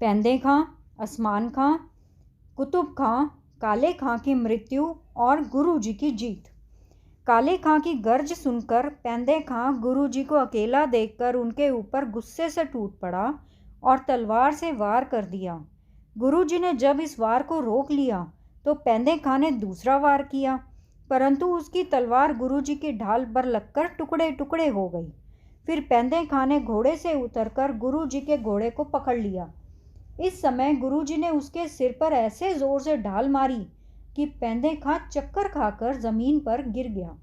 पेंदे खां, असमान खां, कुतुब खां, काले खां की मृत्यु और गुरु जी की जीत। काले खां की गर्ज सुनकर पेंदे खां गुरु जी को अकेला देखकर उनके ऊपर गुस्से से टूट पड़ा और तलवार से वार कर दिया। गुरु जी ने जब इस वार को रोक लिया तो पेंदे खां ने दूसरा वार किया, परंतु उसकी तलवार गुरु जी की ढाल पर लगकर टुकड़े टुकड़े हो गई। फिर पेंदे खां ने घोड़े से उतरकर गुरु जी के घोड़े को पकड़ लिया। इस समय गुरु जी ने उसके सिर पर ऐसे जोर से ढाल मारी कि पेंदे खां चक्कर खाकर जमीन पर गिर गया।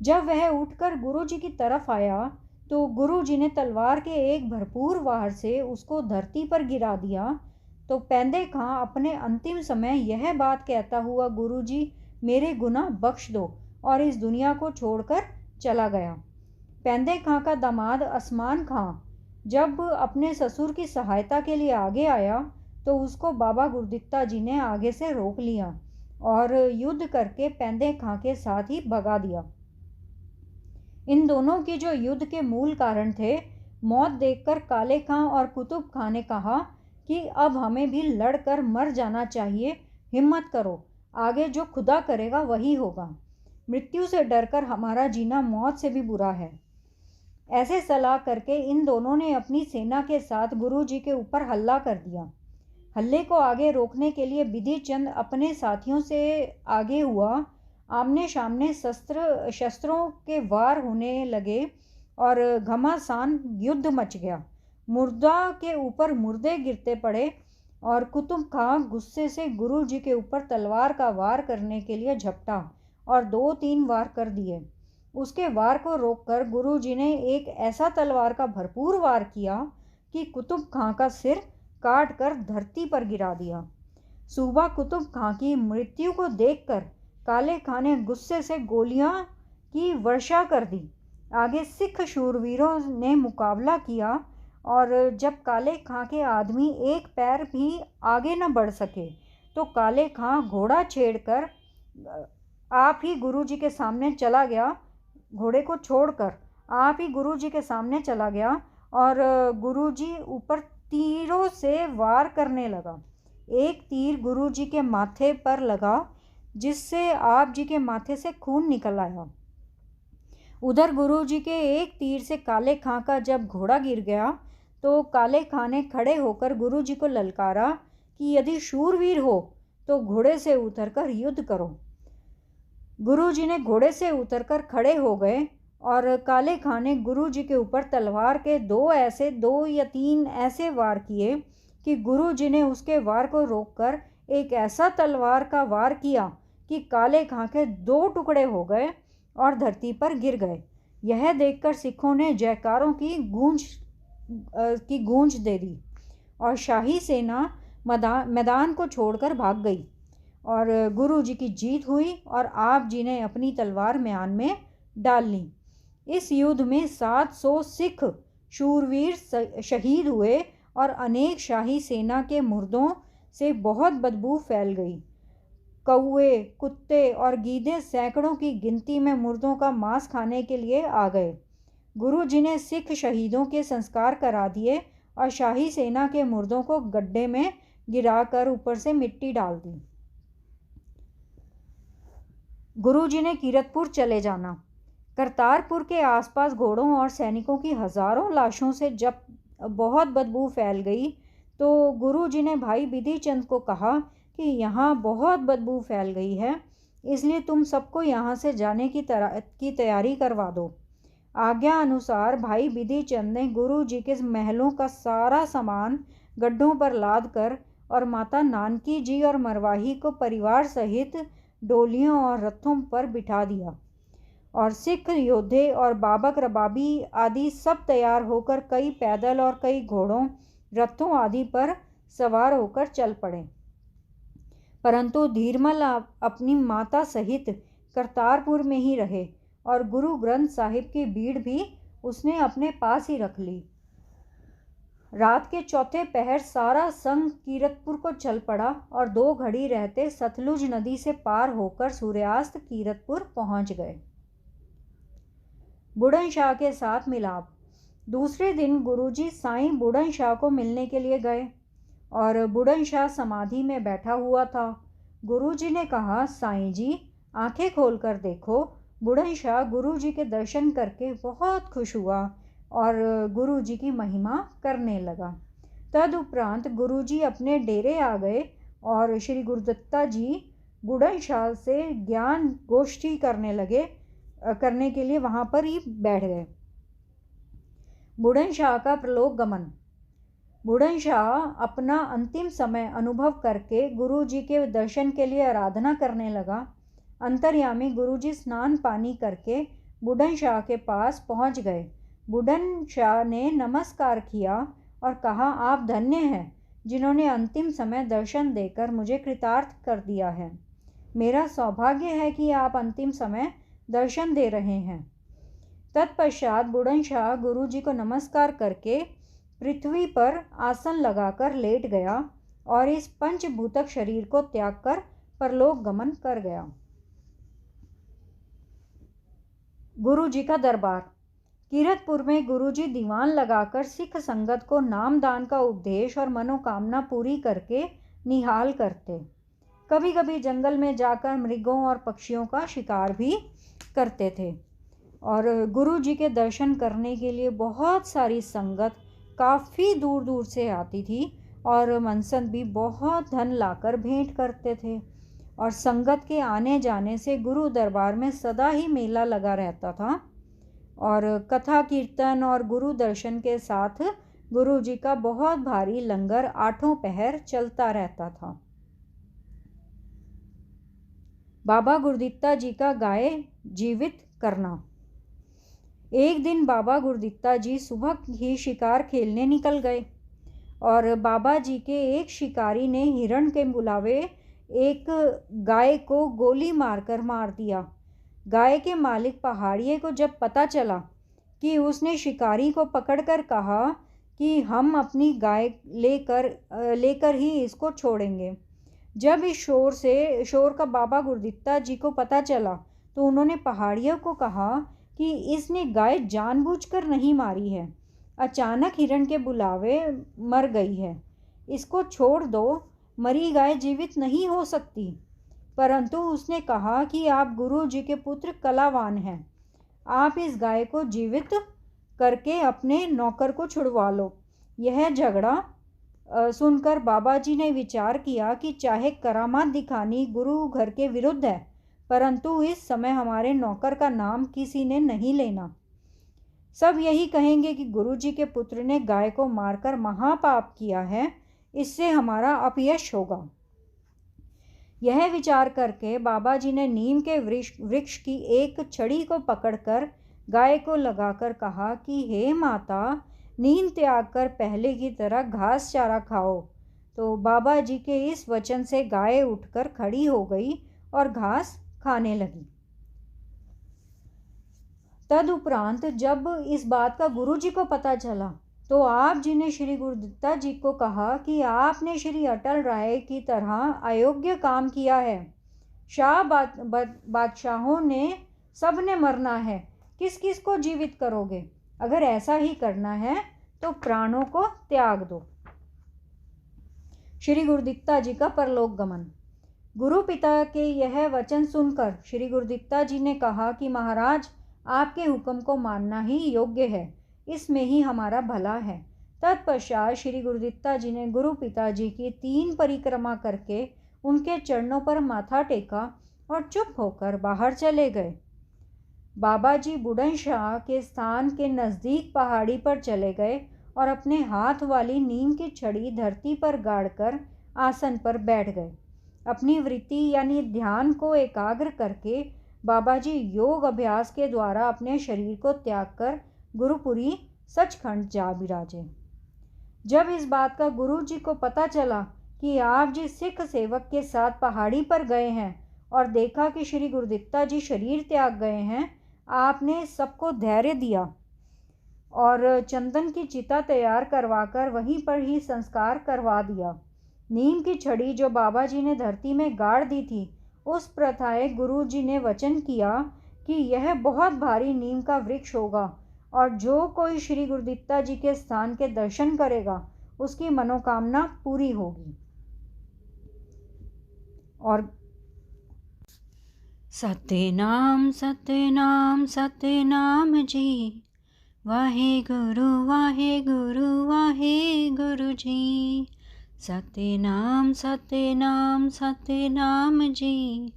जब वह उठकर गुरु जी की तरफ आया तो गुरु जी ने तलवार के एक भरपूर वार से उसको धरती पर गिरा दिया। तो पेंदे खां अपने अंतिम समय यह बात कहता हुआ गुरु जी मेरे गुनाह बख्श दो और इस दुनिया को छोड़कर चला गया। पेंदे खां का दामाद असमान खां जब अपने ससुर की सहायता के लिए आगे आया तो उसको बाबा गुरदित्ता जी ने आगे से रोक लिया और युद्ध करके पेंदे खां के साथ ही भगा दिया। इन दोनों की जो युद्ध के मूल कारण थे, मौत देखकर काले खां और कुतुब खां ने कहा कि अब हमें भी लड़कर मर जाना चाहिए। हिम्मत करो, आगे जो खुदा करेगा वही होगा। मृत्यु से डरकर हमारा जीना मौत से भी बुरा है। ऐसे सलाह करके इन दोनों ने अपनी सेना के साथ गुरु जी के ऊपर हल्ला कर दिया। हल्ले को आगे रोकने के लिए विधि चंद अपने साथियों से आगे हुआ। आमने सामने शस्त्रों के वार होने लगे और घमासान युद्ध मच गया। मुर्दा के ऊपर मुर्दे गिरते पड़े और कुतुब खां गुस्से से गुरु जी के ऊपर तलवार का वार करने के लिए झपटा और 2-3 वार कर दिए। उसके वार को रोककर गुरु जी ने एक ऐसा तलवार का भरपूर वार किया कि कुतुब खां का सिर काट कर धरती पर गिरा दिया। सूबा कुतुब खां की मृत्यु को देखकर काले खां ने गुस्से से गोलियां की वर्षा कर दी। आगे सिख शूरवीरों ने मुकाबला किया और जब काले खां के आदमी एक पैर भी आगे न बढ़ सके तो काले खां घोड़ा छेड़कर आप ही गुरु जी के सामने चला गया। घोड़े को छोड़कर आप ही गुरु जी के सामने चला गया और गुरु जी ऊपर तीरों से वार करने लगा। एक तीर गुरु जी के माथे पर लगा जिससे आप जी के माथे से खून निकल आया। उधर गुरु जी के एक तीर से काले खां का जब घोड़ा गिर गया तो काले खां ने खड़े होकर गुरु जी को ललकारा कि यदि शूरवीर हो तो घोड़े से उतरकर युद्ध करो। गुरु जी ने घोड़े से उतरकर खड़े हो गए और काले खां ने गुरु जी के ऊपर तलवार के 2 या 3 ऐसे वार किए कि गुरु जी ने उसके वार को रोककर एक ऐसा तलवार का वार किया कि काले खां के 2 टुकड़े हो गए और धरती पर गिर गए। यह देखकर सिखों ने जयकारों की गूंज दे दी और शाही सेना मैदान को छोड़कर भाग गई और गुरु जी की जीत हुई और आप जी ने अपनी तलवार म्यान में डाल ली। इस युद्ध में 700 सिख शूरवीर शहीद हुए और अनेक शाही सेना के मुर्दों से बहुत बदबू फैल गई। कौवे, कुत्ते और गीदे सैकड़ों की गिनती में मुर्दों का मांस खाने के लिए आ गए। गुरु जी ने सिख शहीदों के संस्कार करा दिए और शाही सेना के मुर्दों को गड्ढे में गिराकर ऊपर से मिट्टी डाल दी। गुरु जी ने कीरतपुर चले जाना। करतारपुर के आसपास घोड़ों और सैनिकों की हजारों लाशों से जब बहुत बदबू फैल गई तो गुरु जी ने भाई विधि चंद को कहा कि यहाँ बहुत बदबू फैल गई है, इसलिए तुम सबको यहाँ से जाने की तैयारी करवा दो। आज्ञा अनुसार भाई विधि चंद ने गुरु जी के महलों का सारा सामान गड्ढों पर लाद कर और माता नानकी जी और मरवाही को परिवार सहित डोलियों और रथों पर बिठा दिया और सिख योद्धे और बाबक रबाबी आदि सब तैयार होकर कई पैदल और कई घोड़ों, रथों आदि पर सवार होकर चल पड़े। परंतु धीरमल अपनी माता सहित करतारपुर में ही रहे और गुरु ग्रंथ साहिब की भीड़ भी उसने अपने पास ही रख ली। रात के चौथे पहर सारा संग कीरतपुर को चल पड़ा और 2 घड़ी रहते सतलुज नदी से पार होकर सूर्यास्त कीरतपुर पहुंच गए। बुढ़न शाह के साथ मिलाप। दूसरे दिन गुरुजी साईं बुढ़न शाह को मिलने के लिए गए। और बुढ़न शाह समाधि में बैठा हुआ था। गुरुजी ने कहा, साईं जी आंखें खोलकर देखो। बुढ़न शाह गुरुजी के दर्शन करके बहुत खुश हुआ और गुरुजी की महिमा करने लगा। तदुपरांत गुरुजी अपने डेरे आ गए और श्री गुरुदत्ता जी बुढ़न शाह से ज्ञान गोष्ठी करने के लिए वहाँ पर ही बैठ गए। बुढ़न शाह का प्रलोक गमन। बुढ़न शाह अपना अंतिम समय अनुभव करके गुरुजी के दर्शन के लिए आराधना करने लगा। अंतर्यामी गुरुजी स्नान पानी करके बुढ़न शाह के पास पहुंच गए। बुढ़न शाह ने नमस्कार किया और कहा, आप धन्य हैं जिन्होंने अंतिम समय दर्शन देकर मुझे कृतार्थ कर दिया है। मेरा सौभाग्य है कि आप अंतिम समय दर्शन दे रहे हैं। तत्पश्चात बुढ़न शाह गुरुजी को नमस्कार करके पृथ्वी पर आसन लगाकर लेट गया और इस पंचभूतक शरीर को त्याग कर परलोक गमन कर गया। गुरुजी का दरबार। कीरतपुर में गुरुजी दीवान लगाकर सिख संगत को नामदान का उपदेश और मनोकामना पूरी करके निहाल करते। कभी कभी जंगल में जाकर मृगों और पक्षियों का शिकार भी करते थे। और गुरुजी के दर्शन करने के लिए बहुत सारी संगत काफ़ी दूर दूर से आती थी और मनसंत भी बहुत धन लाकर भेंट करते थे। और संगत के आने जाने से गुरु दरबार में सदा ही मेला लगा रहता था और कथा कीर्तन और गुरु दर्शन के साथ गुरु जी का बहुत भारी लंगर 8 पहर चलता रहता था। बाबा गुरदित्ता जी का गाय जीवित करना। एक दिन बाबा गुरदित्ता जी सुबह ही शिकार खेलने निकल गए और बाबा जी के एक शिकारी ने हिरण के बुलावे एक गाय को गोली मारकर मार दिया। गाय के मालिक पहाड़िए को जब पता चला कि उसने शिकारी को पकड़कर कहा कि हम अपनी गाय लेकर ही इसको छोड़ेंगे। जब इस शोर का बाबा गुरदित्ता जी को पता चला तो उन्होंने पहाड़ियों को कहा कि इसने गाय जानबूझकर नहीं मारी है, अचानक हिरण के बुलावे मर गई है, इसको छोड़ दो, मरी गाय जीवित नहीं हो सकती। परंतु उसने कहा कि आप गुरु जी के पुत्र कलावान हैं, आप इस गाय को जीवित करके अपने नौकर को छुड़वा लो। यह झगड़ा सुनकर बाबा जी ने विचार किया कि चाहे करामात दिखानी गुरु घर के विरुद्ध है, परंतु इस समय हमारे नौकर का नाम किसी ने नहीं लेना। सब यही कहेंगे कि गुरु जी के पुत्र ने गाय को मारकर महापाप किया है, इससे हमारा अपयश होगा। यह विचार करके बाबा जी ने नीम के वृक्ष की एक छड़ी को पकड़कर गाय को लगाकर कहा कि हे माता, नींद त्याग कर पहले की तरह घास चारा खाओ। तो बाबा जी के इस वचन से गाय उठकर खड़ी हो गई और घास खाने लगी। तदुपरांत जब इस बात का गुरु जी को पता चला तो आप जी ने श्री गुरुदत्ता जी को कहा कि आपने श्री अटल राय की तरह अयोग्य काम किया है। शाह बादशाहों ने सब ने मरना है, किस किस को जीवित करोगे? अगर ऐसा ही करना है तो प्राणों को त्याग दो। श्री गुरुदित्ता जी का परलोक गमन। गुरु पिता के यह वचन सुनकर श्री गुरुदित्ता जी ने कहा कि महाराज, आपके हुक्म को मानना ही योग्य है, इसमें ही हमारा भला है। तत्पश्चात श्री गुरुदित्ता जी ने गुरु पिता जी की 3 परिक्रमा करके उनके चरणों पर माथा टेका और चुप होकर बाहर चले गए। बाबा जी बुढ़न शाह के स्थान के नज़दीक पहाड़ी पर चले गए और अपने हाथ वाली नीम की छड़ी धरती पर गाड़कर आसन पर बैठ गए। अपनी वृत्ति यानी ध्यान को एकाग्र करके बाबा जी योग अभ्यास के द्वारा अपने शरीर को त्याग कर गुरुपुरी सचखंड जा विराजे। जब इस बात का गुरु जी को पता चला कि आप जी सिख सेवक के साथ पहाड़ी पर गए हैं और देखा कि श्री गुरुदित्ता जी शरीर त्याग गए हैं, आपने सबको धैर्य दिया और चंदन की चिता तैयार करवाकर वहीं पर ही संस्कार करवा दिया। नीम की छड़ी जो बाबा जी ने धरती में गाड़ दी थी, उस प्रथाए गुरु जी ने वचन किया कि यह बहुत भारी नीम का वृक्ष होगा और जो कोई श्री गुरुदित्ता जी के स्थान के दर्शन करेगा उसकी मनोकामना पूरी होगी। और सतनाम सतनाम सतनाम जी, वाहे गुरु जी। सतनाम सतनाम सतनाम जी,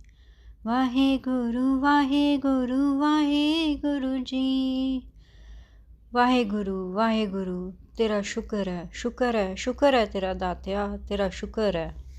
वाहे गुरु जी। वाहे गुरु तेरा शुक्र है, शुक्र है, शुक्र है तेरा दात्या, तेरा शुक्र है।